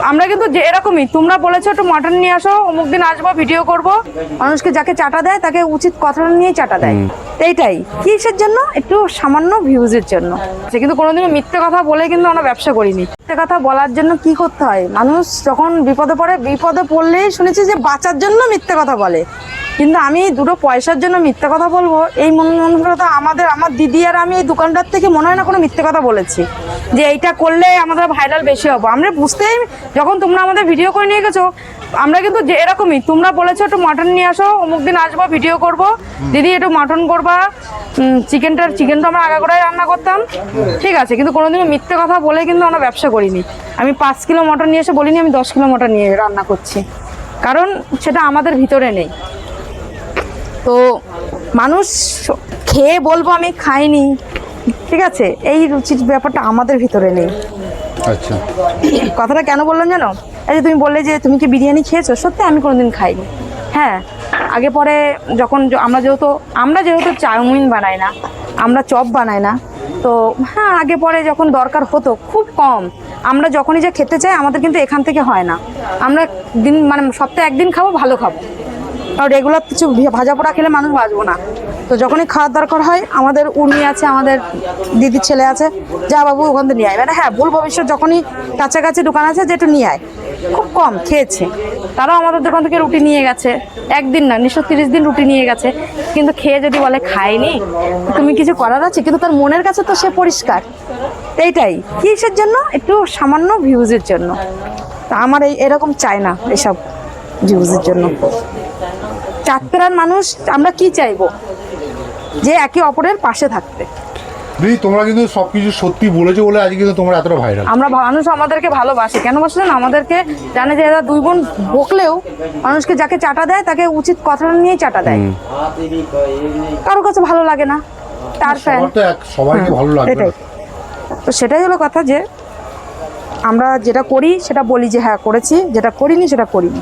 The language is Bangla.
আমরা কিন্তু যে এরকমই, তোমরা বলেছো একটু মাটন নিয়ে আসো, অমুক দিন আসবো, ভিডিও করব। মানুষকে যাকে চাটা দেয় তাকে উচিত কথা নিয়েই চাটা দেয়। এইটাই কিসের জন্য? একটু সামান্য ভিউজের জন্য। কিন্তু কোনোদিনও মিথ্যে কথা বলে কিন্তু আমরা ব্যবসা করিনি। মিথ্যে কথা বলার জন্য কি করতে হয়, মানুষ যখন বিপদে পড়ে, বিপদে পড়লেই শুনেছি যে বাঁচার জন্য মিথ্যে কথা বলে। কিন্তু আমি দুটো পয়সার জন্য মিথ্যে কথা বলবো এই মনটা আমার দিদি আর আমি এই দোকানটার থেকে মনে হয় না কোনো মিথ্যে কথা বলেছি যে এইটা করলে আমাদের ভাইরাল বেশি হবো। আমরা বুঝতেই, যখন তোমরা আমাদের ভিডিও করে নিয়ে গেছো, আমরা কিন্তু যে এরকমই, তোমরা বলেছো একটু মাটন নিয়ে আসো, অমুক দিন আসবো, ভিডিও করব, দিদি একটু মাটন করবা। চিকেন তো আমরা আগাগোড়াই রান্না করতাম, ঠিক আছে, কিন্তু কোনোদিনও মিথ্যে কথা বলে কিন্তু আমরা ব্যবসা করিনি। আমি 5 কিলো মটন নিয়ে এসে বলিনি আমি 10 কিলো মটন নিয়ে রান্না করছি, কারণ সেটা আমাদের ভিতরে নেই। তো মানুষ খেয়ে বলবো আমি খাইনি, ঠিক আছে, এই রুচির ব্যাপারটা আমাদের ভিতরে নেই। আচ্ছা, কথাটা কেন বললাম জানো? এই যে তুমি বললে যে তুমি কি বিরিয়ানি খেয়েছো, সত্যি আমি কোনোদিন খাইনি। হ্যাঁ, আগে পরে যখন আমরা যেহেতু চাউমিন বানাই না, আমরা চপ বানাই না, তো হ্যাঁ আগে পরে যখন দরকার হতো খুব কম, আমরা যখনই যা খেতে চাই আমাদের কিন্তু এখান থেকে হয় না। আমরা সপ্তাহে একদিন খাবো, ভালো খাবো, আর রেগুলার কিছু ভাজা পোড়া খেলে মানুষ বাঁচবো না। তো যখনই খাওয়ার দরকার হয়, আমাদের উনি আছে, আমাদের দিদির ছেলে আছে, যা বাবু ওখান থেকে নিয়ে আয়। মানে হ্যাঁ, ভুল ভবিষ্যৎ যখনই কাছাকাছি দোকান আছে যে একটু নিয়ে আয়, খুব কম খেয়েছে। তারাও আমাদের দোকান থেকে রুটি নিয়ে গেছে, একদিন না 30 দিন রুটি নিয়ে গেছে। কিন্তু খেয়ে যদি বলে খাইনি, তুমি কিছু করার আছে, কিন্তু তার মনের কাছে তো সে পরিষ্কার। এইটাই কিসের জন্য? একটু সামান্য ভিউজের জন্য। তা আমার এরকম চাই না এসব ভিউজের জন্য। চাঁদপাড়ার মানুষ আমরা কি চাইবো, যে একে অপরের পাশে থাকতে। দিদি তোমরা কিন্তু সবকিছু সত্যি বলেছো বলে আজকে কিন্তু তোমরা এতটা ভাইরাল। আমরা মানুষ আমাদেরকে ভালোবাসে, কেন বাসে না, আমাদেরকে জানে যে এরা দুই বোন বকলেও মানুষকে যাকে চাটা দেয় তাকে উচিত কথা নিয়েই চাটা দেয়। কারোর কাছে ভালো লাগে না, তার ফ্যান সবাইকে ভালো লাগে। এটাই তো, সেটাই হলো কথা, যে আমরা যেটা করি সেটা বলি যে হ্যাঁ করেছি, যেটা করিনি সেটা করিনি।